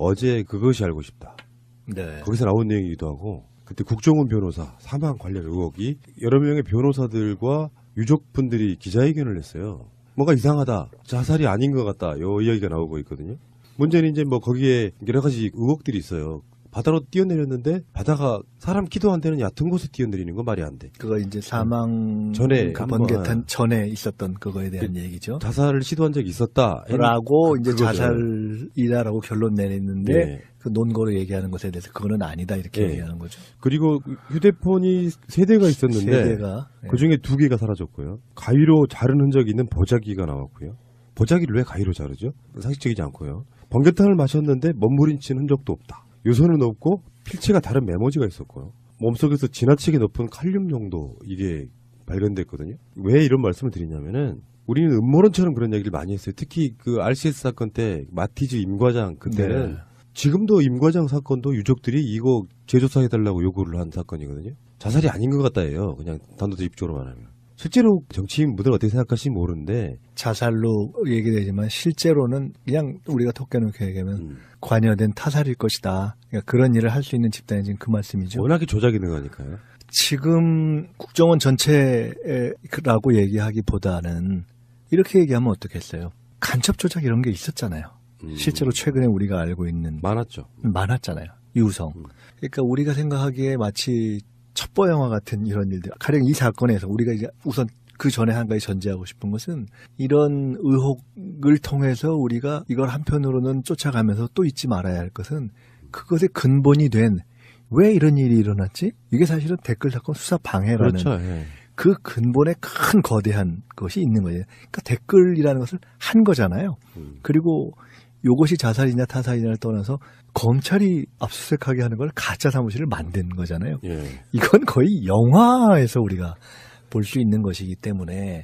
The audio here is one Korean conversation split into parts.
어제 그것이 알고 싶다. 네. 거기서 나온 내용이기도 하고 그때 국정원 변호사 사망 관련 의혹이 여러 명의 변호사들과 유족분들이 기자회견을 했어요. 뭔가 이상하다. 자살이 아닌 것 같다. 이 이야기가 나오고 있거든요. 문제는 이제 뭐 거기에 여러 가지 의혹들이 있어요. 바다로 뛰어내렸는데 바다가 사람 키도 안 되는 얕은 곳에 뛰어내리는 건 말이 안 돼. 그거 이제 사망 전에 그 번개탄 전에 있었던 그거에 대한 얘기죠. 자살을 시도한 적이 있었다. 라고 이제 그거죠. 자살이다라고 결론 내렸는데 네. 그 논거로 얘기하는 것에 대해서 그거는 아니다 이렇게 네. 얘기하는 거죠. 그리고 휴대폰이 3대가 있었는데 세대가 그중에 2개가 사라졌고요. 가위로 자른 흔적이 있는 보자기가 나왔고요. 보자기를 왜 가위로 자르죠? 상식적이지 않고요. 번개탄을 마셨는데 몸부림친 흔적도 없다. 유서는 없고 필체가 다른 메모지가 있었고요. 몸속에서 지나치게 높은 칼륨 농도 이게 발견됐거든요. 왜 이런 말씀을 드리냐면은 우리는 음모론처럼 그런 얘기를 많이 했어요. 특히 그 RCS 사건 때 마티즈 임과장 그때는 네. 지금도 임과장 사건도 유족들이 이거 재조사해달라고 요구를 한 사건이거든요. 자살이 아닌 것 같다예요. 그냥 단도직입적으로 말하면. 실제로 정치인분들 어떻게 생각하실지 모르는데 자살로 얘기되지만 실제로는 그냥 우리가 톡해놓게 얘기하면 관여된 타살일 것이다. 그러니까 그런 일을 할 수 있는 집단이 지금 그 말씀이죠. 워낙에 조작이 능하니까요. 지금 국정원 전체라고 얘기하기보다는 이렇게 얘기하면 어떻겠어요? 간첩 조작 이런 게 있었잖아요. 실제로 최근에 우리가 알고 있는 많았죠. 많았잖아요. 유성. 그러니까 우리가 생각하기에 마치 첩보 영화 같은 이런 일들. 가령 이 사건에서 우리가 이제 우선 그 전에 한 가지 전제하고 싶은 것은 이런 의혹을 통해서 우리가 이걸 한편으로는 쫓아가면서 또 잊지 말아야 할 것은 그것의 근본이 된 왜 이런 일이 일어났지? 이게 사실은 댓글 사건 수사 방해라는 그렇죠. 예. 그 근본에 큰 거대한 것이 있는 거예요. 그러니까 댓글이라는 것을 한 거잖아요. 그리고 이것이 자살이냐 타살이냐를 떠나서 검찰이 압수수색하게 하는 걸 가짜 사무실을 만든 거잖아요. 예. 이건 거의 영화에서 우리가 볼 수 있는 것이기 때문에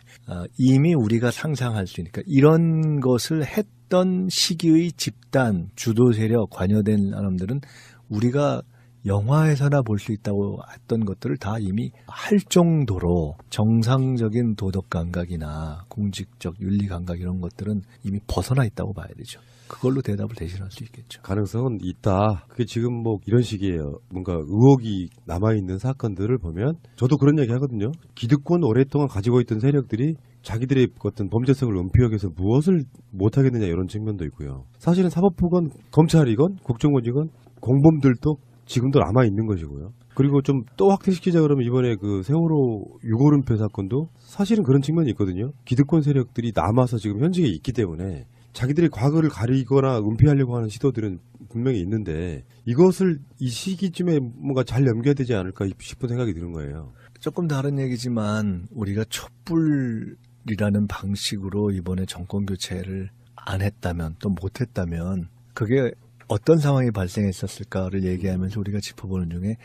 이미 우리가 상상할 수 있으니까 이런 것을 했던 시기의 집단, 주도 세력, 관여된 사람들은 우리가 영화에서나 볼 수 있다고 했던 것들을 다 이미 할 정도로 정상적인 도덕 감각이나 공직적 윤리 감각 이런 것들은 이미 벗어나 있다고 봐야 되죠. 그걸로 대답을 대신할 수 있겠죠. 가능성은 있다. 그게 지금 뭐 이런 식이에요. 뭔가 의혹이 남아있는 사건들을 보면 저도 그런 얘기 하거든요. 기득권 오랫동안 가지고 있던 세력들이 자기들의 어떤 범죄성을 은폐하기 위해서 무엇을 못하겠느냐 이런 측면도 있고요. 사실은 사법부건 검찰이건 국정원이건 공범들도 지금도 남아있는 것이고요. 그리고 좀 또 확대시키자 그러면 이번에 그 세월호 유골은폐 사건도 사실은 그런 측면이 있거든요. 기득권 세력들이 남아서 지금 현직에 있기 때문에 자기들의 과거를 가리거나 은폐하려고 하는 시도들은 분명히 있는데 이것을 이 시기쯤에 뭔가 잘 넘겨야 되지 않을까 싶은 생각이 드는 거예요. 조금 다른 얘기지만 우리가 촛불이라는 방식으로 이번에 정권 교체를 안 했다면 또 못했다면 그게 어떤 상황이 발생했었을까를 얘기하면서 우리가 짚어보는 중에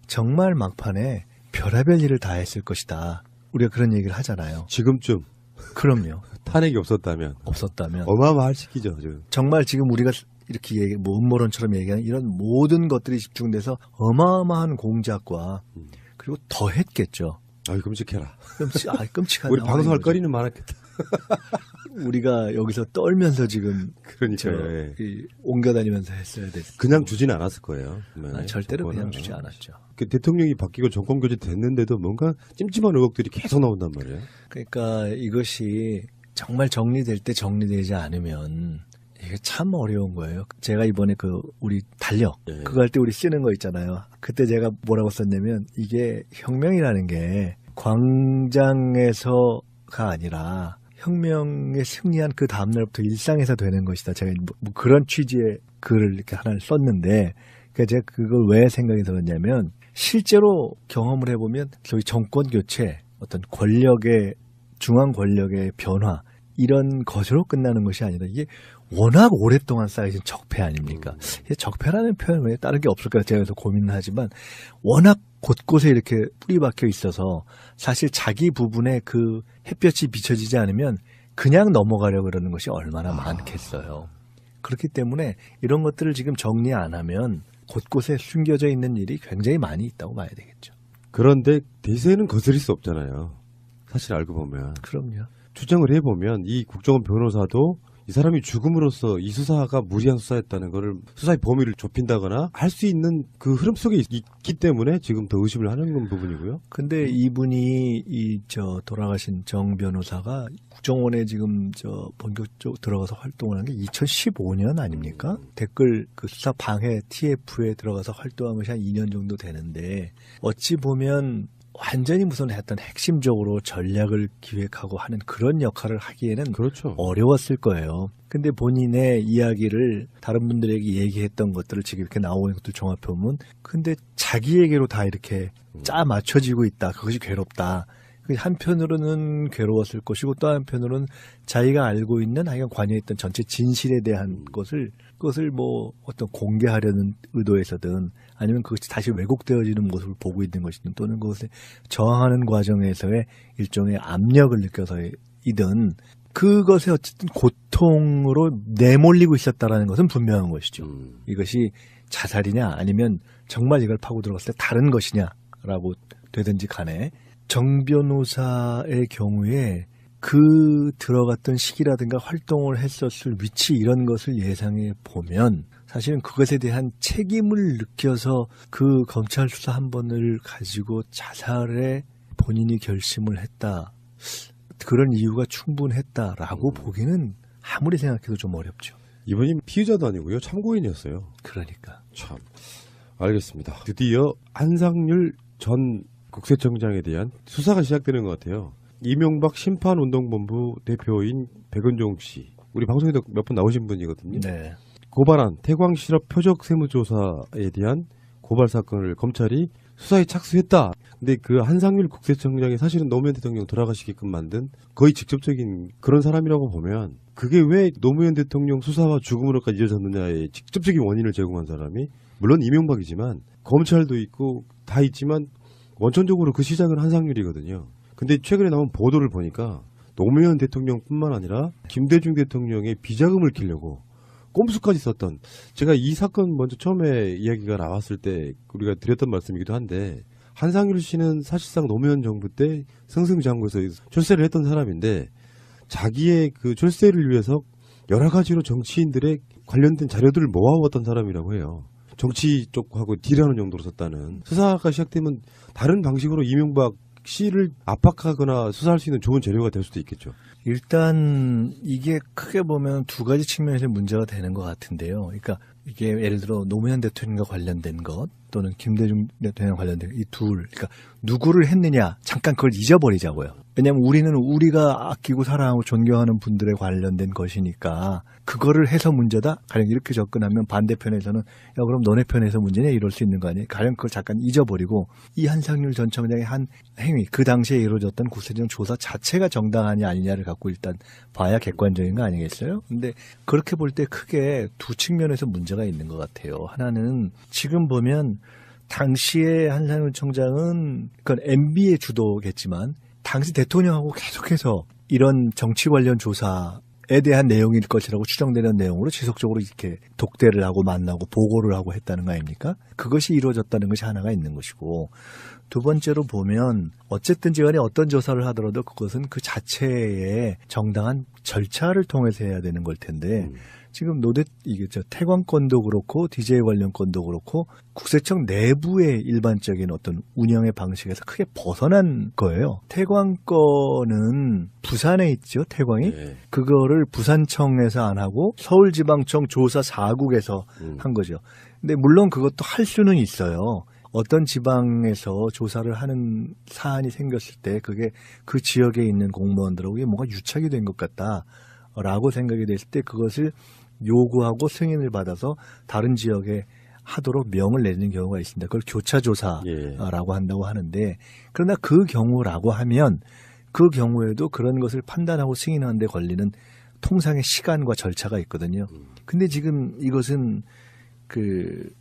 정말 막판에 별의별 일을 다 했을 것이다. 우리가 그런 얘기를 하잖아요. 지금쯤 그럼요. 탄핵이 없었다면 어마어마할 시기죠. 지금. 정말 지금 우리가 이렇게 뭐 음모론처럼 얘기하는 이런 모든 것들이 집중돼서 어마어마한 공작과 그리고 더 했겠죠. 아이 끔찍해라. 끔찍한 우리 방송할 거리는 많았겠다. 우리가 여기서 떨면서 지금 그러니까요. 예. 옮겨다니면서 했어야 됐어요. 그냥 주지는 않았을 거예요. 절대로 그냥 주지 않았죠. 그 대통령이 바뀌고 정권 교체 됐는데도 뭔가 찜찜한 의혹들이 계속 나온단 말이에요. 그러니까 이것이 정말 정리될 때 정리되지 않으면 이게 참 어려운 거예요. 제가 이번에 우리 달력 그거 할 때 우리 쓰는 거 있잖아요. 그때 제가 뭐라고 썼냐면 이게 혁명이라는 게 광장에서가 아니라 혁명에 승리한 그 다음날부터 일상에서 되는 것이다. 제가 뭐 그런 취지의 글을 이렇게 하나를 썼는데 그러니까 제가 그걸 왜 생각이 들었냐면 실제로 경험을 해보면 소위 정권 교체, 어떤 중앙 권력의 변화 이런 것으로 끝나는 것이 아니라 이게 워낙 오랫동안 쌓여진 적폐 아닙니까? 적폐라는 표현 외에 다른 게 없을까 제가 그래서 고민을 하지만 워낙 곳곳에 이렇게 뿌리 박혀 있어서 사실 자기 부분에 그 햇볕이 비춰지지 않으면 그냥 넘어가려고 그러는 것이 얼마나 많겠어요. 그렇기 때문에 이런 것들을 지금 정리 안 하면 곳곳에 숨겨져 있는 일이 굉장히 많이 있다고 봐야 되겠죠. 그런데 대세는 거스릴 수 없잖아요. 사실 알고 보면. 그럼요. 추정을 해보면 이 국정원 변호사도 이 사람이 죽음으로써 이 수사가 무리한 수사였다는 거를 수사의 범위를 좁힌다거나 할 수 있는 그 흐름 속에 있기 때문에 지금 더 의심을 하는 부분이고요. 근데 이분이 돌아가신 정 변호사가 국정원에 지금 본격적으로 들어가서 활동을 한 게 2015년 아닙니까? 댓글 그 수사 방해 TF에 들어가서 활동한 것이 한 2년 정도 되는데 어찌 보면 완전히 무슨 어떤 핵심적으로 전략을 기획하고 하는 그런 역할을 하기에는 그렇죠. 어려웠을 거예요. 근데 본인의 이야기를 다른 분들에게 얘기했던 것들을 지금 이렇게 나오는 것들 종합해보면 근데 자기에게로 다 이렇게 짜 맞춰지고 있다. 그것이 괴롭다. 한편으로는 괴로웠을 것이고 또 한편으로는 자기가 알고 있는 하여간 관여했던 전체 진실에 대한 그것을 뭐 어떤 공개하려는 의도에서든 아니면 그것이 다시 왜곡되어지는 모습을 보고 있는 것이든 또는 그것에 저항하는 과정에서의 일종의 압력을 느껴서이든 그것에 어쨌든 고통으로 내몰리고 있었다라는 것은 분명한 것이죠. 이것이 자살이냐 아니면 정말 이걸 파고 들어갔을 때 다른 것이냐라고 되든지 간에 정 변호사의 경우에 그 들어갔던 시기라든가 활동을 했었을 위치 이런 것을 예상해 보면 사실은 그것에 대한 책임을 느껴서 그 검찰 수사 한 번을 가지고 자살에 본인이 결심을 했다. 그런 이유가 충분했다라고 보기는 아무리 생각해도 좀 어렵죠. 이분이 피의자도 아니고요. 참고인이었어요. 그러니까. 참. 알겠습니다. 드디어 한상률 전 국세청장에 대한 수사가 시작되는 것 같아요. 이명박 심판운동본부 대표인 백은종 씨. 우리 방송에도 몇 번 나오신 분이거든요. 네. 고발한 태광실업 표적 세무조사에 대한 고발 사건을 검찰이 수사에 착수했다. 근데 그 한상률 국세청장이 사실은 노무현 대통령 돌아가시게끔 만든 거의 직접적인 그런 사람이라고 보면 그게 왜 노무현 대통령 수사와 죽음으로까지 이어졌느냐의 직접적인 원인을 제공한 사람이 물론 이명박이지만 검찰도 있고 다 있지만 원천적으로 그 시작은 한상률이거든요. 근데 최근에 나온 보도를 보니까 노무현 대통령뿐만 아니라 김대중 대통령의 비자금을 키려고 꼼수까지 썼던, 제가 이 사건 먼저 처음에 이야기가 나왔을 때 우리가 드렸던 말씀이기도 한데, 한상률 씨는 사실상 노무현 정부 때 승승장구해서 출세를 했던 사람인데 자기의 그 출세를 위해서 여러 가지로 정치인들의 관련된 자료들을 모아왔던 사람이라고 해요. 정치 쪽하고 딜하는 정도로 썼다는. 수사가 시작되면 다른 방식으로 이명박 씨를 압박하거나 수사할 수 있는 좋은 재료가 될 수도 있겠죠. 일단 이게 크게 보면 두 가지 측면에서 문제가 되는 것 같은데요. 그러니까 이게 예를 들어 노무현 대통령과 관련된 것 또는 김대중 대통령과 관련된 이 둘, 그러니까 누구를 했느냐 잠깐 그걸 잊어버리자고요. 왜냐하면 우리는 우리가 아끼고 사랑하고 존경하는 분들에 관련된 것이니까 그거를 해서 문제다? 가령 이렇게 접근하면 반대편에서는 야 그럼 너네 편에서 문제냐 이럴 수 있는 거 아니에요? 가령 그걸 잠깐 잊어버리고 이 한상률 전 청장의 한 행위, 그 당시에 이루어졌던 국세청 조사 자체가 정당하냐 아니냐를 갖고 일단 봐야 객관적인 거 아니겠어요? 근데 그렇게 볼 때 크게 두 측면에서 문제가 있는 것 같아요. 하나는 지금 보면 당시에 한상률 청장은 그건 MB의 주도겠지만 당시 대통령하고 계속해서 이런 정치 관련 조사에 대한 내용일 것이라고 추정되는 내용으로 지속적으로 이렇게 독대를 하고 만나고 보고를 하고 했다는 거 아닙니까? 그것이 이루어졌다는 것이 하나가 있는 것이고, 두 번째로 보면 어쨌든지 간에 어떤 조사를 하더라도 그것은 그 자체의 정당한 절차를 통해서 해야 되는 걸 텐데 지금 이게 태광건도 그렇고 DJ 관련 건도 그렇고 국세청 내부의 일반적인 어떤 운영의 방식에서 크게 벗어난 거예요. 태광 건은 부산에 있죠, 태광이. 네. 그거를 부산청에서 안 하고 서울지방청 조사 4국에서 한 거죠. 근데 물론 그것도 할 수는 있어요. 어떤 지방에서 조사를 하는 사안이 생겼을 때 그게 그 지역에 있는 공무원들하고 이게 뭔가 유착이 된 것 같다라고 생각이 됐을 때 그것을 요구하고 승인을 받아서 다른 지역에 하도록 명을 내리는 경우가 있습니다. 그걸 교차조사라고 한다고 하는데, 그러나 그 경우라고 하면 그 경우에도 그런 것을 판단하고 승인하는 데 걸리는 통상의 시간과 절차가 있거든요. 근데 지금 이것은 그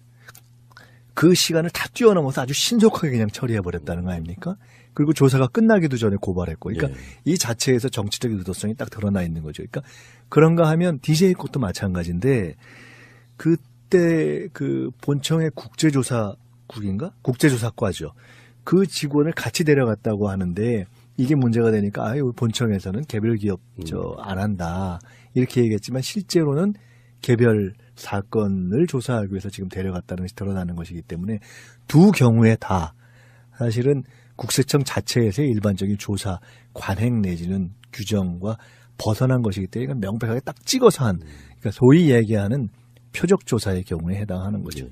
시간을 다 뛰어넘어서 아주 신속하게 그냥 처리해버렸다는 거 아닙니까? 그리고 조사가 끝나기도 전에 고발했고. 그러니까 이 자체에서 정치적인 의도성이 딱 드러나 있는 거죠. 그러니까 그런가 하면 DJ 것도 마찬가지인데 그때 그 본청의 국제조사국인가? 국제조사과죠. 그 직원을 같이 데려갔다고 하는데 이게 문제가 되니까 아유 본청에서는 개별 기업 안 한다 이렇게 얘기했지만 실제로는 개별 사건을 조사하기 위해서 지금 데려갔다는 것이 드러나는 것이기 때문에 두 경우에 다 사실은 국세청 자체에서의 일반적인 조사 관행 내지는 규정과 벗어난 것이기 때문에 이건 명백하게 딱 찍어서 한 그러니까 소위 얘기하는 표적 조사의 경우에 해당하는 거죠.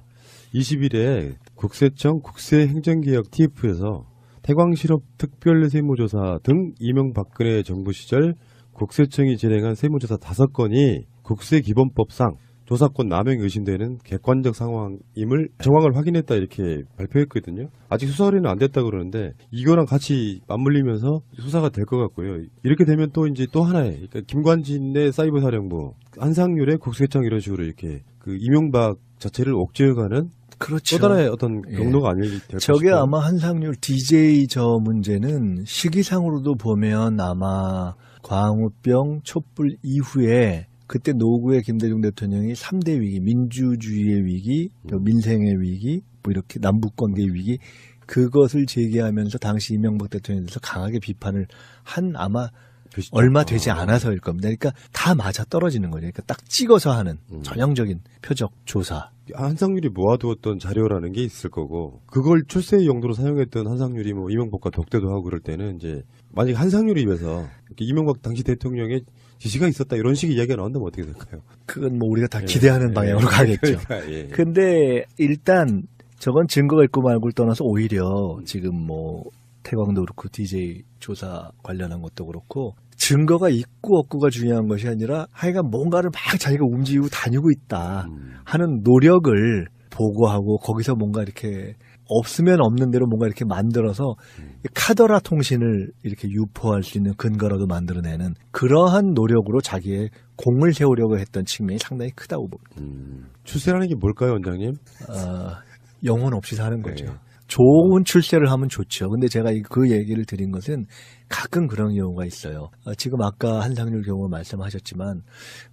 20일에 국세청 국세행정개혁 TF에서 태광실업 특별세무조사 등 이명박근혜 정부 시절 국세청이 진행한 세무조사 5건이 국세기본법상 조사권 남용이 의심되는 객관적 상황임을 정황을 확인했다 이렇게 발표했거든요. 아직 수사 의뢰는 안 됐다 그러는데 이거랑 같이 맞물리면서 수사가 될 것 같고요. 이렇게 되면 또 이제 또 하나의 그러니까 김관진의 사이버사령부, 한상률의 국세청 이런 식으로 이렇게 그 이명박 자체를 옥죄어가는 그렇죠. 또 하나의 어떤 경로가 아닐 될 저게 것이다. 아마 한상률 DJ 저 문제는 시기상으로도 보면 아마 광우병 촛불 이후에 그때 노구의 김대중 대통령이 3대 위기, 민주주의의 위기, 또 민생의 위기, 뭐 이렇게 남북관계 위기 그것을 제기하면서 당시 이명박 대통령에 대해서 강하게 비판을 한 아마 얼마 되지 않아서일 겁니다. 그러니까 다 맞아 떨어지는 거죠. 그러니까 딱 찍어서 하는 전형적인 표적 조사. 한상률이 모아두었던 자료라는 게 있을 거고 그걸 출세 용도로 사용했던 한상률이 뭐 이명박과 독대도 하고 그럴 때는 이제 만약 한상률 입에서 이렇게 이명박 당시 대통령의 지시가 있었다 이런 식의 이야기가 나온다면 어떻게 될까요? 그건 뭐 우리가 다 기대하는 방향으로 가겠죠. 그러니까, 근데 일단 저건 증거가 있고 말고를 떠나서 오히려 지금 뭐 태광도 그렇고 DJ 조사 관련한 것도 그렇고 증거가 있고 없고가 중요한 것이 아니라 하여간 뭔가를 막 자기가 움직이고 다니고 있다 하는 노력을 보고하고 거기서 뭔가 이렇게 없으면 없는 대로 뭔가 이렇게 만들어서 카더라 통신을 이렇게 유포할 수 있는 근거라도 만들어내는 그러한 노력으로 자기의 공을 세우려고 했던 측면이 상당히 크다고 봅니다. 출세라는 게 뭘까요, 원장님? 영혼 없이 사는 거죠. 네. 좋은 출세를 하면 좋죠. 근데 제가 그 얘기를 드린 것은 가끔 그런 경우가 있어요. 지금 아까 한상률 경우 말씀하셨지만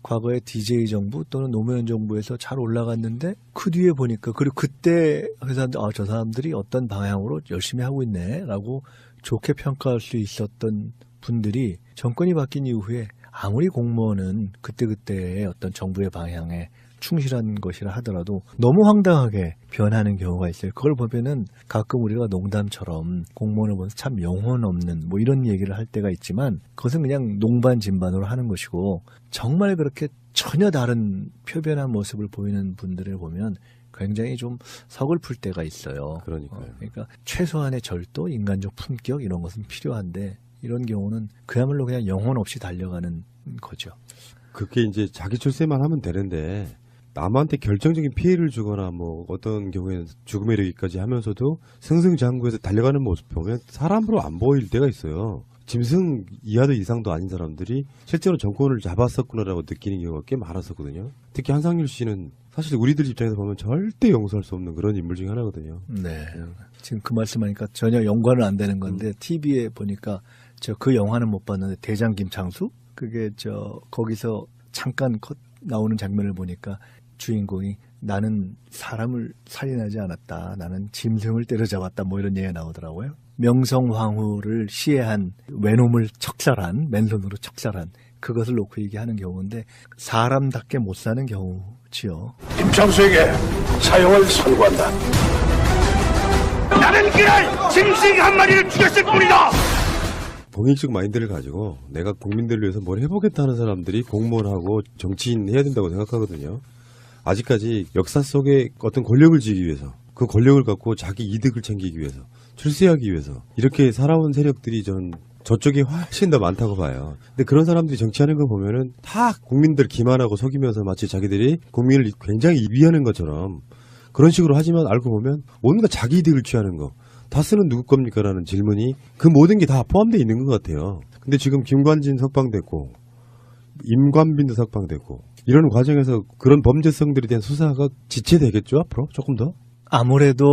과거에 DJ 정부 또는 노무현 정부에서 잘 올라갔는데 그 뒤에 보니까 그리고 그때 회사들 저 사람들이 어떤 방향으로 열심히 하고 있네라고 좋게 평가할 수 있었던 분들이 정권이 바뀐 이후에 아무리 공무원은 그때그때의 어떤 정부의 방향에 충실한 것이라 하더라도 너무 황당하게 변하는 경우가 있어요. 그걸 보면은 가끔 우리가 농담처럼 공무원을 보면서 참 영혼 없는 뭐 이런 얘기를 할 때가 있지만 그것은 그냥 농반진반으로 하는 것이고 정말 그렇게 전혀 다른 표변한 모습을 보이는 분들을 보면 굉장히 좀 서글플 때가 있어요. 그러니까요. 그러니까 최소한의 절도, 인간적 품격 이런 것은 필요한데 이런 경우는 그야말로 그냥 영혼 없이 달려가는 거죠. 그게 이제 자기 출세만 하면 되는데 남한테 결정적인 피해를 주거나 뭐 어떤 경우에는 죽음에 이르기까지 하면서도 승승장구해서 달려가는 모습 보면 사람으로 안 보일 때가 있어요. 짐승 이하도 이상도 아닌 사람들이 실제로 정권을 잡았었구나라고 느끼는 경우가 꽤 많았었거든요. 특히 한상률 씨는 사실 우리들 입장에서 보면 절대 용서할 수 없는 그런 인물 중에 하나거든요. 네. 지금 그 말씀하니까 전혀 연관은 안 되는 건데 TV에 보니까 저 그 영화는 못 봤는데 대장 김창수 그게 거기서 잠깐 나오는 장면을 보니까 주인공이 나는 사람을 살인하지 않았다. 나는 짐승을 때려잡았다. 뭐 이런 얘기가 나오더라고요. 명성황후를 시해한 외놈을 척살한 맨손으로 척살한 그것을 놓고 얘기하는 경우인데 사람답게 못 사는 경우지요. 김창수에게 사형을 선고한다. 나는 그날 짐승 한 마리를 죽였을 뿐이다. 공익적 마인드를 가지고 내가 국민들을 위해서 뭘 해보겠다는 사람들이 공무원하고 정치인 해야 된다고 생각하거든요. 아직까지 역사 속에 어떤 권력을 쥐기 위해서 그 권력을 갖고 자기 이득을 챙기기 위해서 출세하기 위해서 이렇게 살아온 세력들이 전 저쪽에 훨씬 더 많다고 봐요. 근데 그런 사람들이 정치하는 거 보면은 다 국민들 기만하고 속이면서 마치 자기들이 국민을 굉장히 이비하는 것처럼 그런 식으로 하지만 알고 보면 온갖 자기 이득을 취하는 거 다스는 누구 겁니까? 라는 질문이 그 모든 게 다 포함되어 있는 것 같아요. 근데 지금 김관진 석방됐고 임관빈도 석방됐고 이런 과정에서 그런 범죄성들에 대한 수사가 지체되겠죠? 앞으로 조금 더? 아무래도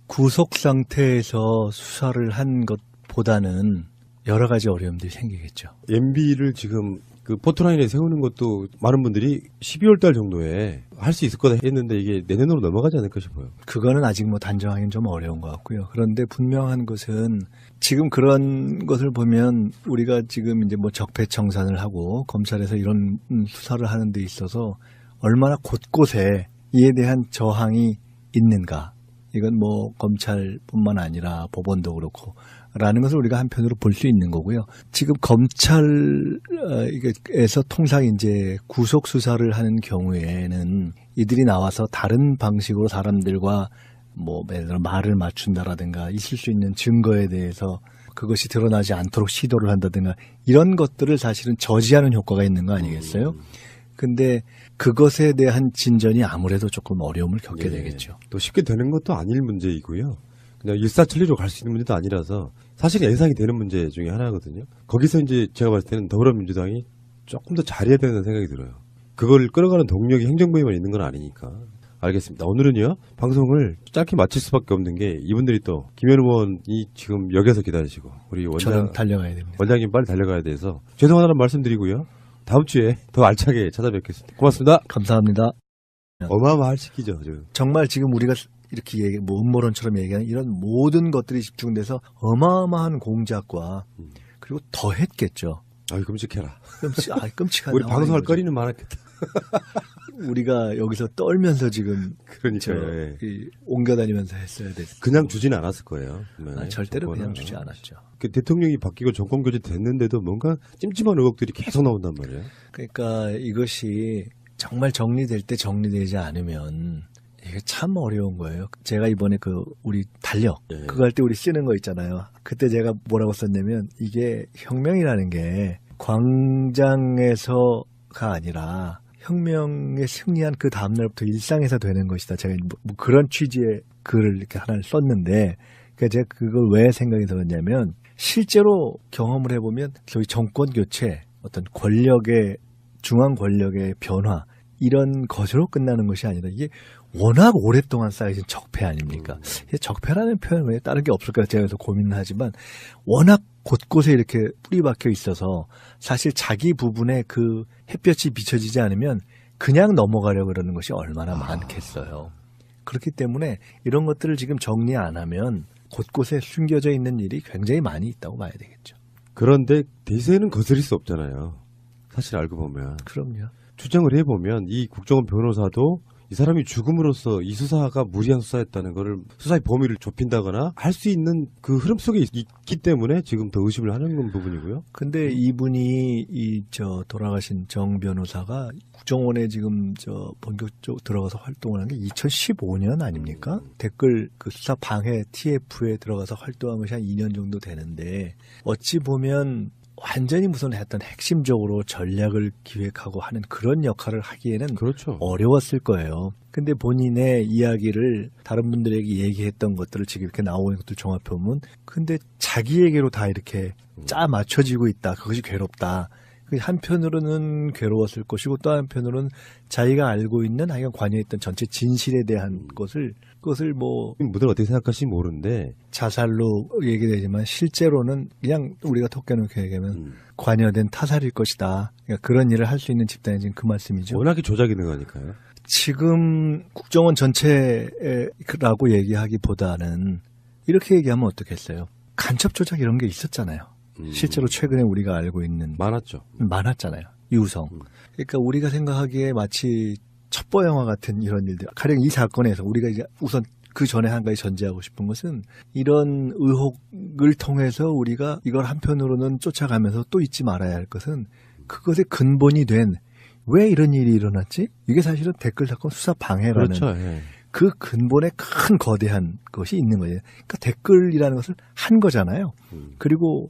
구속 상태에서 수사를 한 것보다는 여러 가지 어려움들이 생기겠죠. MB를 지금 그 포토라인에 세우는 것도 많은 분들이 12월 달 정도에 할 수 있을 거다 했는데 이게 내년으로 넘어가지 않을까 싶어요. 그거는 아직 뭐 단정하기는 좀 어려운 것 같고요. 그런데 분명한 것은 지금 그런 것을 보면 우리가 지금 이제 뭐 적폐청산을 하고 검찰에서 이런 수사를 하는 데 있어서 얼마나 곳곳에 이에 대한 저항이 있는가. 이건 뭐 검찰뿐만 아니라 법원도 그렇고 라는 것을 우리가 한편으로 볼 수 있는 거고요. 지금 검찰에서 통상 이제 구속 수사를 하는 경우에는 이들이 나와서 다른 방식으로 사람들과 뭐 예를 들어 말을 맞춘다라든가 있을 수 있는 증거에 대해서 그것이 드러나지 않도록 시도를 한다든가 이런 것들을 사실은 저지하는 효과가 있는 거 아니겠어요? 근데 그것에 대한 진전이 아무래도 조금 어려움을 겪게 되겠죠. 또 쉽게 되는 것도 아닐 문제이고요. 그냥 일사천리로 갈 수 있는 문제도 아니라서 사실 예상이 되는 문제 중에 하나거든요. 거기서 이제 제가 봤을 때는 더불어민주당이 조금 더 잘해야 되는 생각이 들어요. 그걸 끌어가는 동력이 행정부에만 있는 건 아니니까. 알겠습니다. 오늘은요, 방송을 짧게 마칠 수밖에 없는 게 이분들이 또 김현 의원이 지금 역에서 기다리시고 우리 저는 달려가야 됩니다. 원장님 빨리 달려가야 돼서 죄송하다는 말씀드리고요. 다음 주에 더 알차게 찾아뵙겠습니다. 고맙습니다. 감사합니다. 어마어마할 시기죠. 지금. 정말 지금 우리가 이렇게 뭐 음모론처럼 얘기하는 이런 모든 것들이 집중돼서 어마어마한 공작과 그리고 더 했겠죠. 아유, 끔찍해라. 끔찍한 우리 방송할 거죠. 거리는 많았겠다. 우리가 여기서 떨면서 지금 그러니까요. 옮겨다니면서 했어야 됐어요. 그냥 주지는 않았을 거예요. 절대로 그냥 주지 않았죠. 그 대통령이 바뀌고 정권 교체 됐는데도 뭔가 찜찜한 의혹들이 계속 나온단 말이에요. 그러니까 이것이 정말 정리될 때 정리되지 않으면 이게 참 어려운 거예요. 제가 이번에 우리 달력 그거 할 때 우리 쓰는 거 있잖아요. 그때 제가 뭐라고 썼냐면 이게 혁명이라는 게 광장에서가 아니라 혁명에 승리한 그 다음날부터 일상에서 되는 것이다. 제가 뭐 그런 취지의 글을 이렇게 하나를 썼는데 그러니까 제가 그걸 왜 생각이 들었냐면 실제로 경험을 해보면 소위 정권 교체, 어떤 권력의 중앙 권력의 변화 이런 것으로 끝나는 것이 아니라 이게 워낙 오랫동안 쌓여진 적폐 아닙니까? 적폐라는 표현 왜 다른 게 없을까 제가 그래서 고민을 하지만 워낙 곳곳에 이렇게 뿌리 박혀 있어서 사실 자기 부분에 그 햇볕이 비춰지지 않으면 그냥 넘어가려고 그러는 것이 얼마나 많겠어요. 그렇기 때문에 이런 것들을 지금 정리 안 하면 곳곳에 숨겨져 있는 일이 굉장히 많이 있다고 봐야 되겠죠. 그런데 대세는 거스릴 수 없잖아요. 사실 알고 보면. 그럼요. 추정을 해보면 이 국정원 변호사도 이 사람이 죽음으로써 이 수사가 무리한 수사였다는 거를 수사의 범위를 좁힌다거나 할 수 있는 그 흐름 속에 있기 때문에 지금 더 의심을 하는 부분이고요. 근데 이분이 돌아가신 정 변호사가 국정원에 지금 본격적으로 들어가서 활동을 한 게 2015년 아닙니까? 댓글 그 수사 방해 TF에 들어가서 활동한 것이 한 2년 정도 되는데 어찌 보면 완전히 무슨 했던 핵심적으로 전략을 기획하고 하는 그런 역할을 하기에는 그렇죠. 어려웠을 거예요. 근데 본인의 이야기를 다른 분들에게 얘기했던 것들을 지금 이렇게 나오는 것들 종합해보면 근데 자기에게로 다 이렇게 짜 맞춰지고 있다. 그것이 괴롭다. 한편으로는 괴로웠을 것이고 또 한편으로는 자기가 알고 있는 하여간 관여했던 전체 진실에 대한 그것을 뭐 분들 어떻게 생각하실지 모르는데 자살로 얘기되지만 실제로는 그냥 우리가 톡해놓게 얘기하면 관여된 타살일 것이다. 그러니까 그런 일을 할 수 있는 집단이 지금 그 말씀이죠. 워낙에 조작이 는 거니까요. 지금 국정원 전체라고 얘기하기보다는 이렇게 얘기하면 어떻겠어요? 간첩 조작 이런 게 있었잖아요. 실제로 최근에 우리가 알고 있는 많았잖아요. 유성. 그러니까 우리가 생각하기에 마치 첩보 영화 같은 이런 일들. 가령 이 사건에서 우리가 이제 우선 그 전에 한 가지 전제하고 싶은 것은 이런 의혹을 통해서 우리가 이걸 한편으로는 쫓아가면서 또 잊지 말아야 할 것은 그것의 근본이 된 왜 이런 일이 일어났지? 이게 사실은 댓글 사건 수사 방해라는 그렇죠. 예. 그 근본에 큰 거대한 것이 있는 거예요. 그러니까 댓글이라는 것을 한 거잖아요. 그리고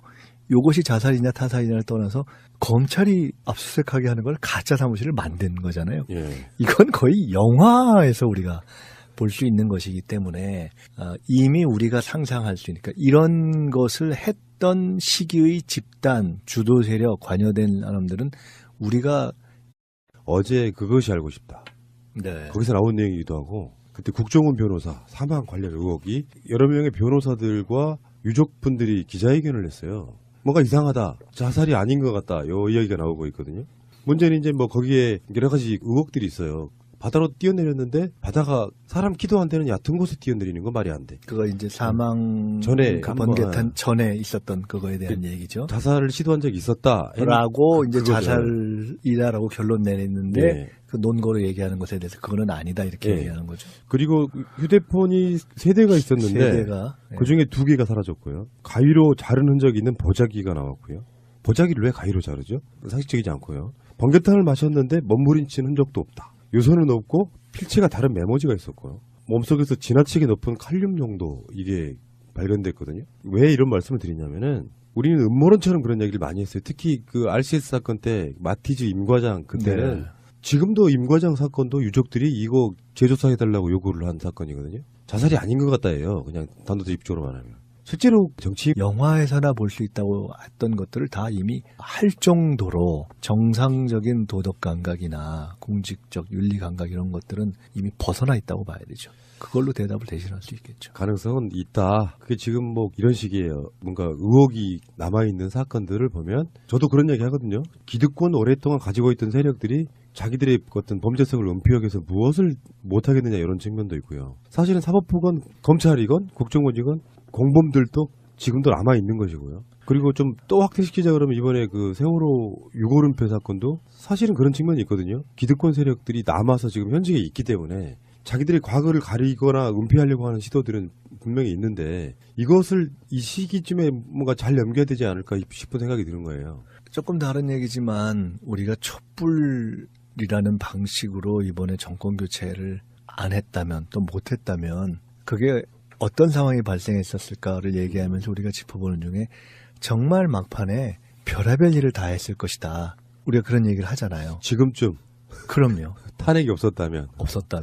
이것이 자살이냐 타살이냐를 떠나서 검찰이 압수수색하게 하는 걸 가짜 사무실을 만든 거잖아요. 예. 이건 거의 영화에서 우리가 볼 수 있는 것이기 때문에 이미 우리가 상상할 수 있으니까 이런 것을 했던 시기의 집단, 주도 세력, 관여된 사람들은 우리가 어제 그것이 알고 싶다. 네. 거기서 나온 내용이기도 하고 그때 국정원 변호사 사망 관련 의혹이 여러 명의 변호사들과 유족분들이 기자회견을 했어요. 뭔가 이상하다, 자살이 아닌 것 같다, 요 이야기가 나오고 있거든요. 문제는 이제 뭐 거기에 여러 가지 의혹들이 있어요. 바다로 뛰어내렸는데 바다가 사람 키도 안 되는 얕은 곳에 뛰어내리는 건 말이 안 돼. 그거 이제 사망 전에 그 한번, 번개탄 전에 있었던 그거에 대한 얘기죠. 자살을 시도한 적이 있었다. 라고 이제 그거죠. 자살이다라고 결론 내렸는데 네. 그 논거로 얘기하는 것에 대해서 그거는 아니다 이렇게 네. 얘기하는 거죠. 그리고 휴대폰이 3대가 있었는데 세대가 그 중에 2개가 사라졌고요. 가위로 자른 흔적이 있는 보자기가 나왔고요. 보자기를 왜 가위로 자르죠? 상식적이지 않고요. 번개탄을 마셨는데 몸부림친 흔적도 없다. 유서는 없고 필체가 다른 메모지가 있었고요. 몸속에서 지나치게 높은 칼륨 농도 이게 발견됐거든요. 왜 이런 말씀을 드리냐면은 우리는 음모론처럼 그런 얘기를 많이 했어요. 특히 그 RCS 사건 때 마티즈 임과장 그때는 네. 지금도 임과장 사건도 유족들이 이거 재조사해달라고 요구를 한 사건이거든요. 자살이 아닌 것 같다예요. 그냥 단도직입적으로 말하면. 실제로 정치 영화에서나 볼 수 있다고 했던 것들을 다 이미 할 정도로 정상적인 도덕 감각이나 공직적 윤리 감각 이런 것들은 이미 벗어나 있다고 봐야 되죠. 그걸로 대답을 대신할 수 있겠죠. 가능성은 있다. 그게 지금 뭐 이런 식이에요. 뭔가 의혹이 남아있는 사건들을 보면 저도 그런 얘기 하거든요. 기득권 오랫동안 가지고 있던 세력들이 자기들의 어떤 범죄성을 은폐하기 위해서 무엇을 못하겠느냐 이런 측면도 있고요. 사실은 사법부건 검찰이건 국정원이건 공범들도 지금도 남아있는 것이고요. 그리고 좀 또 확대시키자 그러면 이번에 그 세월호 유골은폐 사건도 사실은 그런 측면이 있거든요. 기득권 세력들이 남아서 지금 현직에 있기 때문에 자기들의 과거를 가리거나 은폐하려고 하는 시도들은 분명히 있는데 이것을 이 시기쯤에 뭔가 잘 넘겨야 되지 않을까 싶은 생각이 드는 거예요. 조금 다른 얘기지만 우리가 촛불이라는 방식으로 이번에 정권 교체를 안 했다면 또 못했다면 그게 어떤 상황이 발생했었을까를 얘기하면서 우리가 짚어보는 중에 정말 막판에 별의별 일을 다 했을 것이다. 우리가 그런 얘기를 하잖아요. 지금쯤 그럼요. 탄핵이 없었다면 없었다면.